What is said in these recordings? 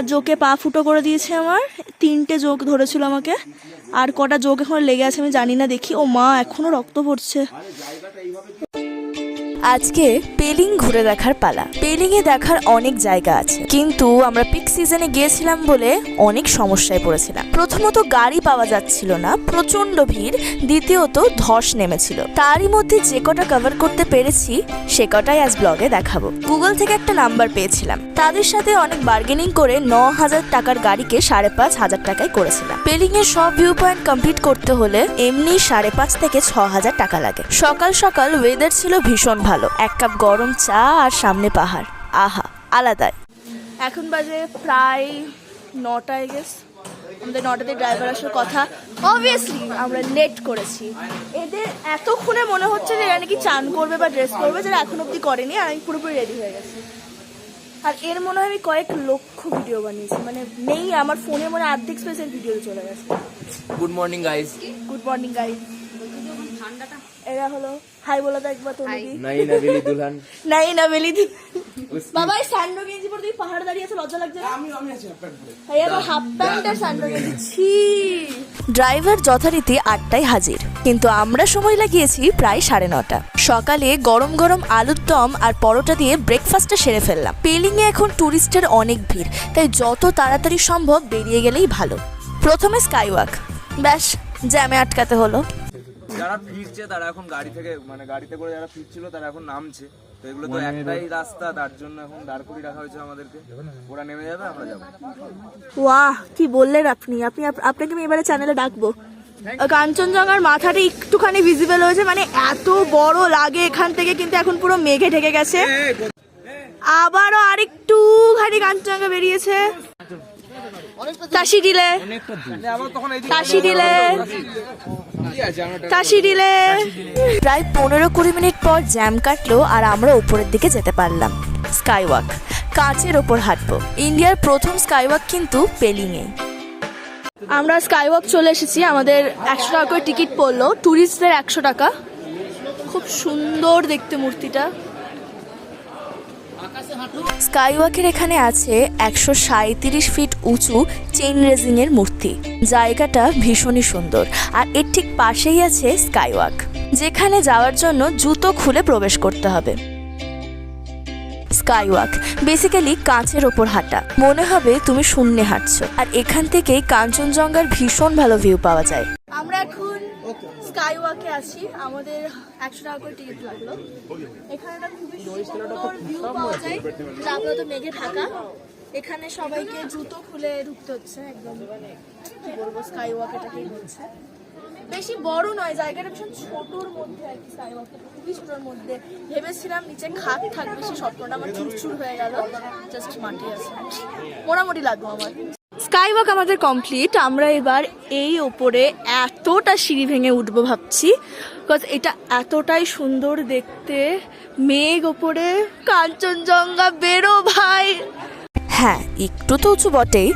জোকে পা ফুটো করে দিয়েছে আমার, 3টে জোক ধরেছিল আমাকে, আর কটা জোক এখন লেগে আছে আমি জানি না, দেখি। ও মা, এখনো রক্ত পড়ছে। আজকে পেলিং ঘুরে দেখার পালা। পেলিংয়ে দেখার অনেক জায়গা আছে, কিন্তু আমরা পিক সিজনে গিয়েছিলাম বলে অনেক সমস্যায় পড়েছিলাম। প্রথমত গাড়ি পাওয়া যাচ্ছিল না, প্রচন্ড ভিড়। দ্বিতীয়ত ধস নেমেছিল। তারই মধ্যে যে কটা কভার করতে পেরেছি সে কটাই আজ ব্লগে দেখাবো। গুগল থেকে একটা নাম্বার পেয়েছিলাম, তাদের সাথে অনেক বার্গেনিং করে 9,000 টাকার গাড়িকে 5,500 টাকায় করেছিলাম। পেলিং এর সব ভিউ পয়েন্ট কমপ্লিট করতে হলে এমনি 5,500 থেকে 6,000 টাকা লাগে। সকাল সকাল ওয়েদার ছিল ভীষণ ভালো, 1 কাপ গরম চা আর সামনে পাহাড়, আহা আলাদাই। এখন বাজে প্রায় 9টায় গেস। আমাদের 9টাতে ড্রাইভার আসার কথা, অবভিয়াসলি আমরা লেট করেছি। এদের এতক্ষণে মনে হচ্ছে যে এরা নাকি চান করবে বা ড্রেস করবে, যেটা এখন অব্দি করেনি, আর আমি পুরোপুরি রেডি হয়ে গেছি। আর এর মনে হয় আমি কয়েক লক্ষ ভিডিও বানিয়েছি, মানে নেই আমার ফোনে, মানে অর্ধেক স্পেসের ভিডিও চলে গেছে। Good morning guys. Good morning guys. এরা হলো, হাই বলো তো একবার তো নাকি। নাই না বেলি দুলহান, নাই না বেলি বাবা, এই স্যান্ডো গেঞ্জি পরে তুই পাহাড় দাঁড়িয়ে আছে, লজ্জা লাগছে না? আমি আছি হাফ প্যান্ট পরে। এই আবার হাফ প্যান্ট আর স্যান্ডো গেঞ্জি, ছি। ড্রাইভার যথারীতি 8টায় হাজির, কিন্তু আমরা সময় লাগিয়েছি প্রায় 9:30। সকালে গরম গরম আলুর দম আর পরোটা দিয়ে ব্রেকফাস্টটা সেরে ফেললাম। পেলিংয়ে এখন টুরিস্টের অনেক ভিড়, তাই যত তাড়াতাড়ি সম্ভব বেরিয়ে গেলেই ভালো। প্রথমে স্কাইওয়াক, ব্যাস জ্যামে আটকাতে হলো। যারা ফিরছে তারা এখন গাড়ি থেকে, মানে গাড়িতে করে যারা ফিরছিল তারা এখন নামছে। তো এগুলো তো একটাই রাস্তা, তার জন্য এখন দাঁড় করিয়ে রাখা হয়েছে আমাদেরকে। ওরা নেমে যাবে, আমরা যাবো। ওয়াহ, কি বললেন আপনি। আপনাকে আমি এবারে চ্যানেলে ডাকবো। কাঞ্চনজঙ্ঘার মাথাটা একটুখানি ভিজিবল হয়েছে, মানে এত বড় লাগে এখান থেকে, কিন্তু এখন পুরো মেঘে ঢেকে গেছে। আবারও আরেকটুখানি কাঞ্চনজঙ্ঘা বেরিয়েছে। তাসি দিলে প্রায় 15-20 মিনিট পর জ্যাম কাটলো আর আমরা উপরের দিকে যেতে পারলাম। স্কাইওয়াক, কাঁচের ওপর হাঁটবো। ইন্ডিয়ার প্রথম স্কাইওয়াক কিন্তু পেলিংয়ে। আমরা স্কাইওয়াক চলে এসেছি। আমাদের 100 টাকা করে টিকিট পড়লো, ট্যুরিস্টদের 100 টাকা। খুব সুন্দর দেখতে মূর্তিটা। স্কাইওয়াকের এখানে আছে 137 ফিট উঁচু চেইন রেজিং এর মূর্তি। জায়গাটা ভীষণই সুন্দর, আর এর ঠিক পাশেই আছে স্কাইওয়াক, যেখানে যাওয়ার জন্য জুতো খুলে প্রবেশ করতে হবে। স্কাইওয়াক বেসিক্যালি কাঁচের ওপর হাঁটা, মনে হবে তুমি শূন্যে হাঁটছো, আর এখান থেকেই কাঞ্চনজঙ্ঘার ভীষণ ভালো ভিউ পাওয়া যায়। আমরা এখন স্কাইওয়াকে আছি, আমাদের 100 টাকা করে টিকিট লাগলো। এখানে একটা খুবই সুন্দর ভিউ পাওয়া যায়, যা আপাতত মেঘে ঢাকা। এখানে সবাইকে জুতো খুলে ঢুকতে হচ্ছে, একদম কি বলবো, স্কাইওয়াক এটাকেই বলছে। বেশি বড় নয়, জায়গাটা ভীষণ ছোটর মধ্যে আর কি। স্কাইওয়াকটা খুবই ছোটর মধ্যে। ভেবেছিলাম নিচে খাট থাকবে, সে স্বপ্নটা আমার চুরচুর হয়ে গেল। জাস্ট মাটি আছে, মোটামুটি লাগলো আমার। স্কাইওয়াক আমাদের কমপ্লিট। আমরা এবার এই ওপরে এতটা সিঁড়ি ভেঙে উঠবো ভাবছি, বিকজ এটা এতটাই সুন্দর দেখতে। মেঘ ওপরে, কাঞ্চনজঙ্ঘা, বেরো ভাই। হ্যাঁ, একটু তো উঁচু বটেই,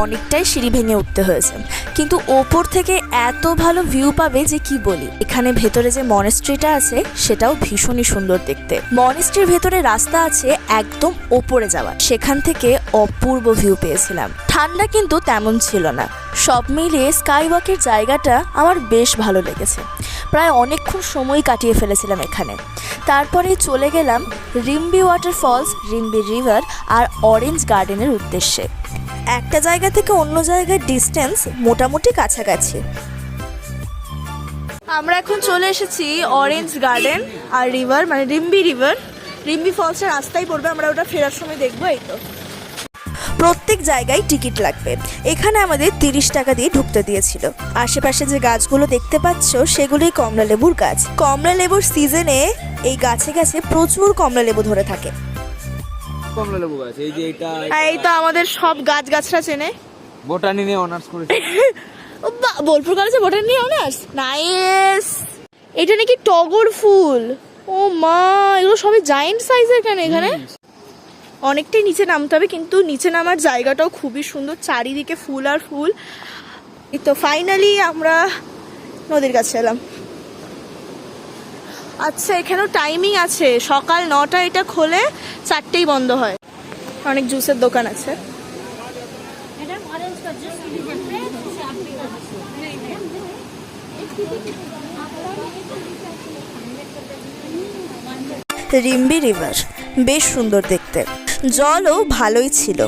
অনেকটাই সিঁড়ি ভেঙে উঠতে হয়েছে, কিন্তু ওপর থেকে এত ভালো ভিউ পাবে যে কি বলি। এখানে ভেতরে যে মনেস্ট্রিটা আছে সেটাও ভীষণই সুন্দর দেখতে। মনেস্ট্রির ভেতরে রাস্তা আছে একদম ওপরে যাওয়ার, সেখান থেকে অপূর্ব ভিউ পেয়েছিলাম। ঠান্ডা কিন্তু তেমন ছিল না। সব মিলিয়ে স্কাইওয়াকের জায়গাটা আমার বেশ ভালো লেগেছে। প্রায় অনেকক্ষণ সময় কাটিয়ে ফেলেছিলাম এখানে। তারপরে চলে গেলাম রিম্বি ওয়াটারফলস, রিম্বি রিভার আর অরেঞ্জ গার্ডেনের উদ্দেশ্যে। একটা জায়গা থেকে অন্য জায়গার ডিস্টেন্স মোটামুটি কাছাকাছি। আমরা এখন চলে এসেছি অরেঞ্জ গার্ডেন আর রিভার, মানে রিম্বি রিভার। রিম্বি ফলসের রাস্তায় পড়বে, আমরা ওটা ফেরার সময় দেখবো। এই তো প্রত্যেক জায়গায় টিকিট লাগবে। এখানে আমাদের 30 টাকা দিয়ে ঢুকতে দিয়েছিল। আশেপাশে যে গাছগুলো দেখতে পাচ্ছ সেগুলোই কমলা লেবুর গাছ। কমলা লেবুর সিজনে এই গাছে গাছে প্রচুর কমলা লেবু ধরে থাকে। কমলা লেবু গাছ, এই যে এটা, এই তো আমাদের সব গাছ গাছরা চেনে। বোটানি নিয়ে অনার্স করেছি। বোলপুর কলেজে বোটানি নিয়ে অনার্স, নাইস। এটা নাকি টগর ফুল। ও মা, এগুলো সবই জায়েন্ট সাইজের কেন এখানে? অনেকটাই নিচে নামতে হবে, কিন্তু নিচে নামার জায়গাটাও খুবই সুন্দর, চারিদিকে ফুল আর ফুল। এই তো ফাইনালি আমরা নদীর কাছে এলাম। আচ্ছা, এখানেও টাইমিং আছে, সকাল 9টায় এটা খোলে, 4টেই বন্ধ হয়। অনেক জুসের দোকান আছে। রিম্বি রিভার বেশ সুন্দর দেখতে, জলও ভালোই ছিল,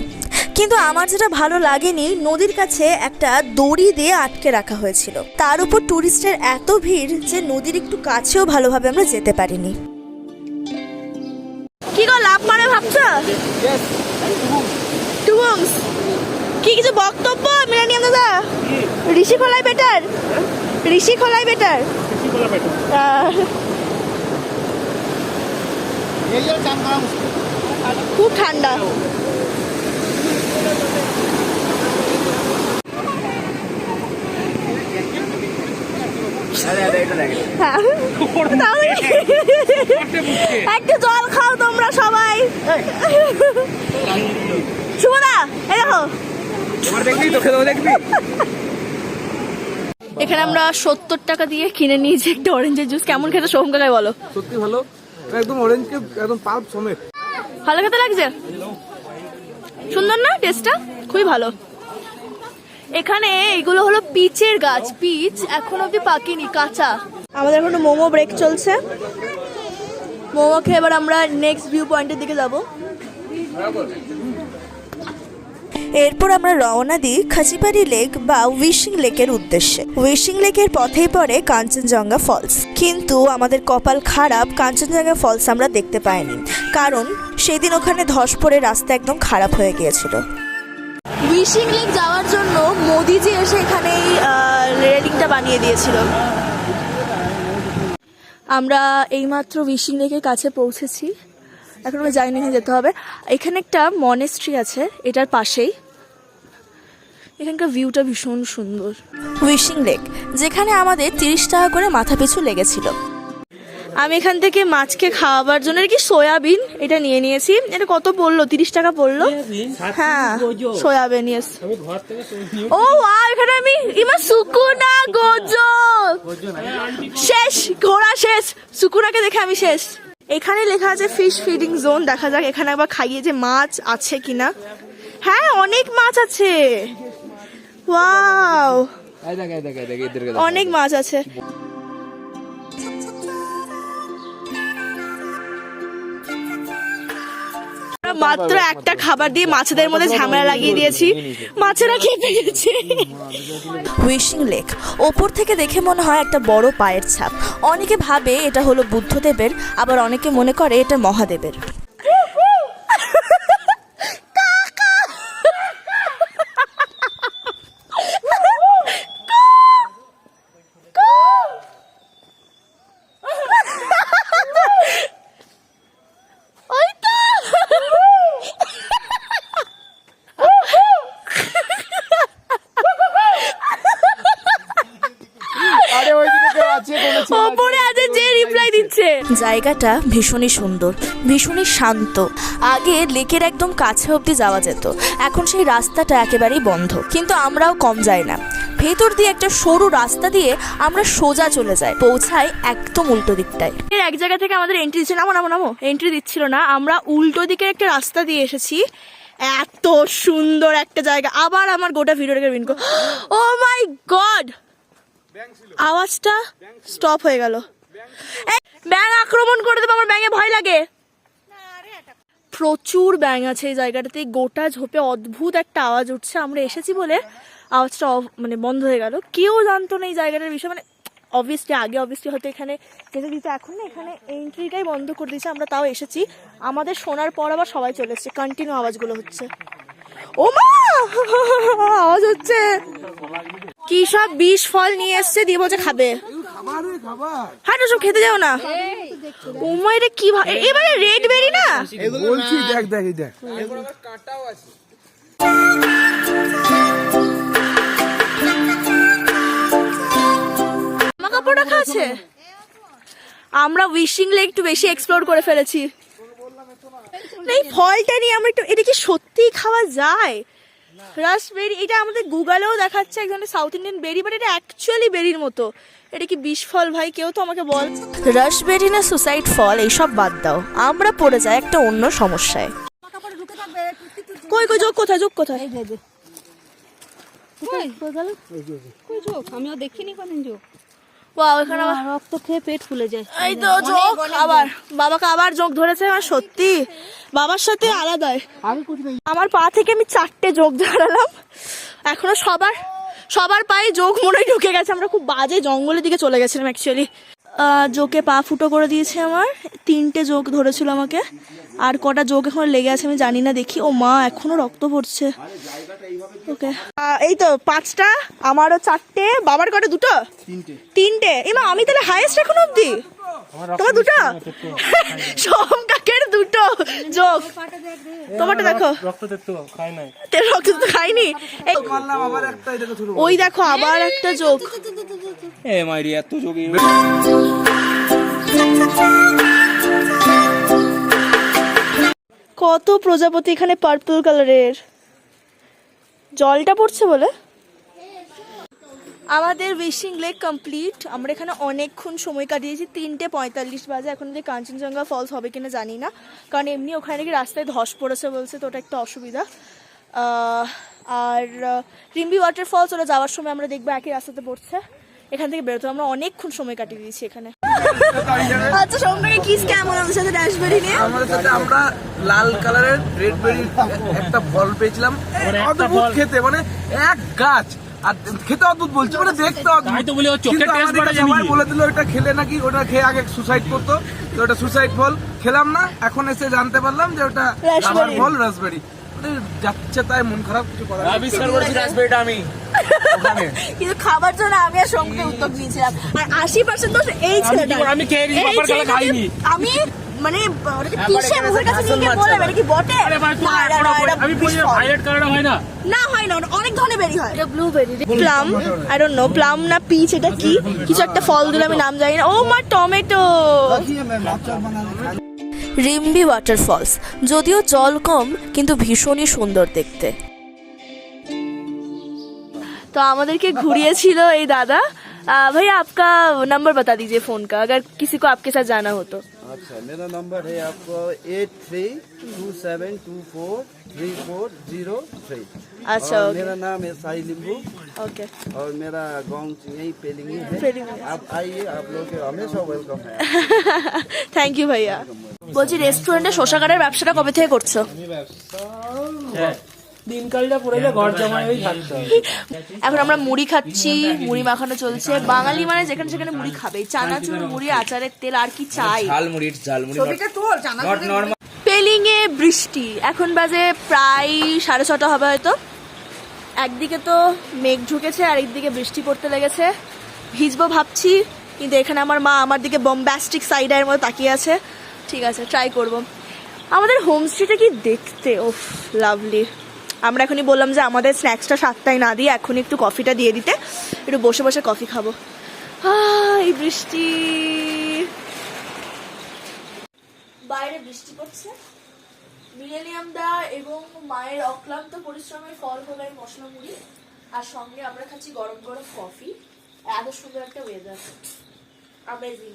কিন্তু আমার যেটা ভালো লাগেনি নদীর কাছে একটা দড়ি দিয়ে আটকে রাখা হয়েছিল, তার উপর টুরিস্টের এত ভিড় যে নদীর একটু কাছেও ভালোভাবে আমরা যেতে পারিনি। কি গো লাভ মানে ভাবছো? টুবুংস কি কিছু বক্তব্য মিলেনিয়াম দাদা? ঋষি খোলাই বেটার, ঋষি খোলাই বেটার। খুব ঠান্ডা। একটু জল খাও তোমরা সবাই। শুভদা এই দেখো, এখানে আমরা 70 টাকা দিয়ে কিনে নিয়েছি একটা অরেঞ্জের জুস। কেমন খেতে সোহম কাকাই বলো? সত্যি ভালো, একদম অরেঞ্জকে একদম পাল্প সমেত। ভালো খেতে লাগছে, সুন্দর না টেস্টটা? খুবই ভালো। এখানে এগুলো হলো পিচের গাছ, পিচ এখন অব্দি পাকেনি, কাঁচা। আমাদের এখন মোমো ব্রেক চলছে, মোমো খেয়ে এবার আমরা নেক্সট ভিউ পয়েন্টের দিকে যাব। এরপর আমরা রওনা দিই খাচিপাড়ি লেক বা উইশিং লেকের উদ্দেশ্যে। উইশিং লেকের পথেই পড়ে কাঞ্চনজঙ্ঘা ফলস, কিন্তু আমাদের কপাল খারাপ, কাঞ্চনজঙ্ঘা ফলস আমরা দেখতে পাইনি, কারণ সেদিন ওখানে ধস পড়ে রাস্তা একদম খারাপ হয়ে গিয়েছিল। উইশিং লেক যাওয়ার জন্য মোদিজি এসে এখানে রেলিংটা বানিয়ে দিয়েছিল। আমরা এইমাত্র উইশিং লেকের কাছে পৌঁছেছি, এখন আমরা জানি না যেতে হবে। এখানে একটা মনেস্ট্রি আছে এটার পাশেই, এখানকার ভিউটা ভীষণ সুন্দর। উইশিং লেক যেখানে আমাদের 30 টাকা করে মাথা পিছু লেগেছিল। আমি এখান থেকে মাছকে খাওয়াবার জন্য কি সয়াবিন এটা নিয়ে নিয়েছি। এটা কত পড়লো? 30 টাকা পড়লো। হ্যাঁ সয়াবিন, ইয়েস। ও ওয়াও, এখানে আমি ইমা সুকুনা গোজো শেষ, ঘোরা শেষ, সুকুনাকে দেখে আমি শেষ। এখানে লেখা আছে ফিশ ফিডিং জোন, দেখা যাক এখানে একবার খাইয়ে যে মাছ আছে কিনা। হ্যাঁ অনেক মাছ আছে, ওয়াও অনেক মাছ আছে। মাত্র একটা খাবার দিয়ে মাছেদের মধ্যে ঝামেলা লাগিয়ে দিয়েছি, মাছেরা খেপে গেছে। উইশিং লেক ওপর থেকে দেখে মনে হয় একটা বড় পায়ের ছাপ। অনেকে ভাবে এটা হলো বুদ্ধদেবের, আবার অনেকে মনে করে এটা মহাদেবের। ওপরে আছে যে রিপ্লাই দিচ্ছে। জায়গাটা ভীষণই সুন্দর, ভীষণই শান্ত। আগে লেকের একদম কাছে অবধি যাওয়া যেত, এখন সেই রাস্তাটা একেবারেই বন্ধ, কিন্তু আমরাও কম যাই না। ভেতর দিয়ে একটা সরু রাস্তা দিয়ে আমরা সোজা চলে যাই, পৌঁছাই একদম উল্টো দিকটায়। এক জায়গা থেকে আমাদের এন্ট্রি দিচ্ছে, নামো নামো নামো, এন্ট্রি দিচ্ছিল না, আমরা উল্টো দিকের একটা রাস্তা দিয়ে এসেছি। এত সুন্দর একটা জায়গা। আবার আমার গোটা ভিডিওটাকে বিনকো, ও মাই গড, আওয়াজটা স্টপ হয়ে গেল। ব্যাঙ আক্রমণ করে দেবে, আমার ব্যাঙে ভয় লাগে। প্রচুর ব্যাঙ আছে এই জায়গাটাতে, গোটা ঝোপে অদ্ভুত একটা আওয়াজ উঠছে। আমরা এসেছি বলে আওয়াজটা মানে বন্ধ হয়ে গেল। কেউ জানতো না এই জায়গাটার বিষয়ে, মানে অবভিয়াসলি আগে অবভিয়াসলি হয়তো এখানে যেতে দিতে, এখন না এখানে এন্ট্রিটাই বন্ধ করে দিয়েছে। আমরা তাও এসেছি, আমাদের শোনার পর আবার সবাই চলে এসছে, কন্টিনিউ আওয়াজগুলো হচ্ছে। ও মা আওয়াজ হচ্ছে, কি সব বিষ ফল নিয়ে এসছে, দিয়ে বলছে খাবে। হ্যাঁ সব খেতে যাও না। ও মা এটা কি, এবারে রেড বেরি না বলছি, দেখ দেখ দেখ, এগুলো আবার কাঁটাও আছে। জামা কাপড় রাখা আছে। আমরা উইশিং লেক একটু বেশি এক্সপ্লোর করে ফেলেছি। এই ফলটা নিয়ে আমরা একটু, এটা কি সত্যিই খাওয়া যায়? রাসবেরি, এটা আমাদের গুগলেও দেখাচ্ছে একজনের সাউথ ইন্ডিয়ান বেরি, বাট এটা অ্যাকচুয়ালি বেরির মতো। এটা কি বিষ ফল ভাই? কেউ তো আমাকে বল। রাসবেরি না সুসাইড ফল এইসব বাদ দাও, আমরা পড়ে যাই একটা অন্য সমস্যায়। কই কই, যোগ কোথায়, যোগ কোথায়? কই চোখ আমিও দেখিনি কোনদিন চোখ ওয়াও, এখানে আবার রক্ত খেয়ে পেট ফুলে যায়। এই তো যোগ আবার বাবাকে আবার যোগ ধরেছে। আর সত্যি বাবার সাথে আলাদাই। আমার পা থেকে আমি 4টে যোগ ধরালাম, এখনো সবার পায়ে যোগ মনে হয় ঢুকে গেছে। আমরা খুব বাজে জঙ্গলের দিকে চলে গেছিলাম অ্যাকচুয়ালি। যোগে পা ফুটো করে দিয়েছে আমার, 3টে যোগ ধরেছিল আমাকে, আর কটা যোগ এখন লেগে আছে আমি জানি না, দেখি। ও মা, এখনো রক্ত পড়ছে। ওকে, এই তো 5টা, আমারও 4টে, বাবার কটা? 2টো 3টে। এমা আমি তাহলে হাইয়েস্ট এখন অব্দি? তোমার 2টো? সোমকাকের 2টো যোগ। তোমারটা দেখো, রক্ত তো খাইনি। ওই দেখো আবার একটা যোগ। কত প্রজাপতি এখানে পার্পল কালারের। জলটা পড়ছে বলে। আমাদের উইশিং লেক কমপ্লিট। আমরা এখানে অনেকক্ষণ সময় কাটিয়েছি। 3:45 বাজে। এখন যে কাঞ্চনজঙ্ঘা ফলস হবে কিনা জানি না, কারণ এমনি ওখানে নাকি রাস্তায় ধস পড়েছে বলছে, তো ওটা একটা অসুবিধা। আর রিম্বি ওয়াটার ফলস ওরা যাওয়ার সময় আমরা দেখবো একই রাস্তাতে পড়ছে। এখান থেকে বেরোতে আমরা অনেকক্ষণ সময় কাটিয়ে দিয়েছি এখানে। আচ্ছা, সঙ্গে কি স্ক্যাম হলো আমাদের সাথে রাসবেরি নিয়ে? আমাদের সাথে আমরা লাল কালারের রেড বেরি একটা ফল পেয়েছিলাম, অদ্ভুত খেতে, মানে এক গাছ, আর খেতে অদ্ভুত বলছি, মানে দেখতে অদ্ভুত। কিন্তু আমাদেরকে সবাই বলে দিল ওটা খেলে নাকি, ওটা খেয়ে আগে সুসাইড করতো, তো ওটা সুসাইড ফল খেলাম না। এখন এসে জানতে পারলাম যে ওটা আমার ফল রাসবেরি। যাচ্ছে তাই মন খারাপ, কিছু করার নেই। আবিষ্কার করেছি রাসবেরিটা আমি ওখানে, কিন্তু খাবার জন্য আমি আর সঙ্গে উদ্যোগ নিয়েছিলাম। আর 80% তো এই ছেলেটা। আমি খেয়ে গেছি, বাবার গালে খাইনি। আমি মানে ওটাকে কিসে মুখের কাছে নিয়ে গিয়ে বললাম এটা কি বটে? আরে ভাই, আমি বলি ভাইলেট কালারটা হয় না? না, হয় না, অনেক ধরনের বেরি হয়। এটা blueberry, plum, I don't know, plum না পিচ, এটা কি কিছু একটা ফল দিলে আমি নাম জানি না। ও মা, টমেটো। রিম্বি ওয়াটারফলস, যদিও জল কম কিন্তু ভীষণই সুন্দর দেখতে। तो আমাদেরকে ঘুরিয়েছিল এই দাদা। भैया आपका नंबर बता दीजिए फोन का, अगर किसी को आपके साथ जाना हो तो। अच्छा, मेरा नंबर है आपको 8327243403। अच्छा, और ओके मेरा नाम है साई लिंबू, ओके। और मेरा गांव यही पेलिंगी है। पेलिंगी। आप आइए, आप लोग के हमेशा वेलकम है। থ্যাংক ইউ ভাইয়া। বলছি, রেস্টুরেন্টে শসা কাটার ব্যবসাটা কবে থেকে করছো? দিনকালটা পড়ে যায়, ঘর জমায়েই থাকতে হবে। এখন আমরা মুড়ি খাচ্ছি, মুড়ি মাখানো চলছে। বাঙালি মানে যেখানে সেখানে মুড়ি খাবে, চানাচুর, মুড়ি, আচারের তেল, আর কি চাই। পেলিং এ বৃষ্টি, এখন বাজে প্রায় 6:30 হবে হয়তো। একদিকে তো মেঘ ঢুকেছে আর একদিকে বৃষ্টি পড়তে লেগেছে। ভিজবো ভাবছি, কিন্তু এখানে আমার মা আমার দিকে বম্বাস্টিক সাইড আইয়ের মতো তাকিয়ে আছে। ঠিক আছে, ট্রাই করব। আমাদের হোমস্টেটা কি দেখতে, ওফ লাভলি। আমরা এখনই বললাম যে আমাদের স্ন্যাক্সটা 7টায় না দিয়ে এখনই একটু কফিটা দিয়ে দিতে, একটু বসে বসে কফি খাবো। এই বৃষ্টি, বাইরে বৃষ্টি পড়ছে। মিলেনিয়াম দা এবং মায়ের অক্লান্ত পরিশ্রমের ফল হলো এই মশলা মুড়ি, আর সঙ্গে আমরা খাচ্ছি গরম গরম কফি। এত সুন্দর একটা ওয়েদার, অ্যামেজিং।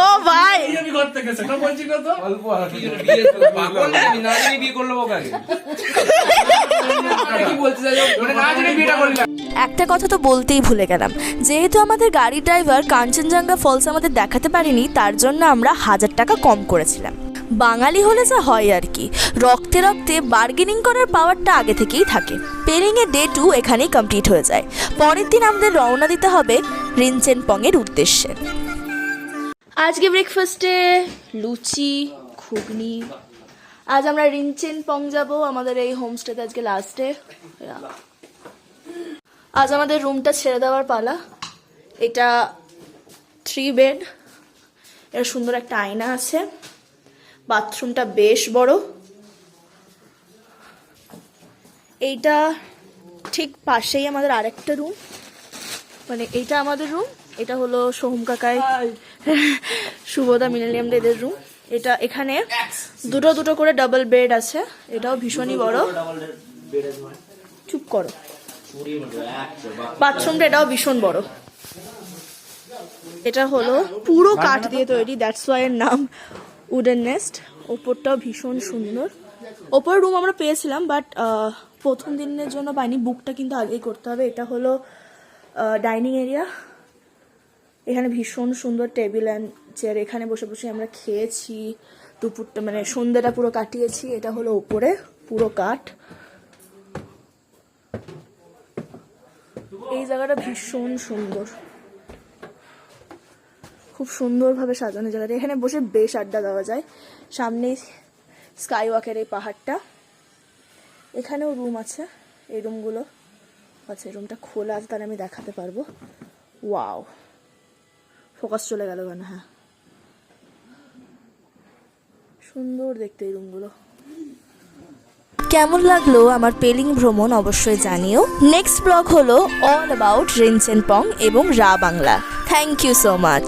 ও ভাই, একটা কথা তো বলতেই ভুলে গেলাম, যেহেতু আমাদের গাড়ি ড্রাইভার কাঞ্চনজঙ্ঘা ফলস আমাদের দেখাতে পারেনি, তার জন্য আমরা 1000 টাকা কম করেছিলাম। বাঙালি হলে যা হয় আর কি, রক্তে রক্তে বার্গেনিং করার পাওয়ারটা আগে থেকেই থাকে। পেলিংয়ে ডে 2 এখানেই কমপ্লিট হয়ে যায়। পরের দিন আমাদের রওনা দিতে হবে রিনচেনপং এর উদ্দেশ্যে। আজকে ব্রেকফাস্টে লুচি, ঘুগনি। আজ আমরা রিনচেনপং যাব, আমাদের এই হোমস্টেতে আজকে লাস্ট ডে। আজ আমাদের রুমটা ছেড়ে দেওয়ার পালা। এটা 3 বেড, এর সুন্দর একটা আয়না আছে, বাথরুমটা বেশ বড়। এইটা ঠিক পাশেই আমাদের আরেকটা রুম, মানে এইটা আমাদের রুম, এটা হলো সোহম কাকাই, শুভদা, মিলেনিয়াম এদের রুম। এটা এখানে দুটো করে ডাবল বেড আছে, এটাও ভীষণই বড়। চুপ করো। বাথরুমটা এটাও ভীষণ বড়। এটা হলো পুরো কাঠ দিয়ে তৈরি, দ্যাটস ওয়াই এর নাম উডেন নেস্ট। ওপরটাও ভীষণ সুন্দর। ওপরের রুম আমরা পেয়েছিলাম, বাট প্রথম দিনের জন্য পাইনি, বুকটা কিন্তু আগেই করতে হবে। এটা হলো ডাইনিং এরিয়া। এখানে ভীষণ সুন্দর টেবিল অ্যান্ড চেয়ার, এখানে বসে বসে আমরা খেয়েছি দুপুরটা, মানে সন্ধ্যাটা পুরো কাটিয়েছি। এটা হলো ওপরে পুরো কাঠ। এই জায়গাটা ভীষণ সুন্দর, খুব সুন্দরভাবে সাজানো জায়গাটা। এখানে বসে বেশ আড্ডা দেওয়া যায়। সামনেই স্কাই ওয়াকের এই পাহাড়টা। এখানেও রুম আছে, এই রুমগুলো আচ্ছা, এই রুমটা খোলা আছে, তাহলে আমি দেখাতে পারবো। ওয়াও, ফোকাস চলে গেল কেন? হ্যাঁ, সুন্দর দেখতে এই রুমগুলো। কেমন লাগলো আমার পেলিং ভ্রমণ অবশ্যই জানিও। নেক্সট ব্লগ হলো অল অ্যাবাউট রিনচেনপং এবং Ravangla. Thank you so much.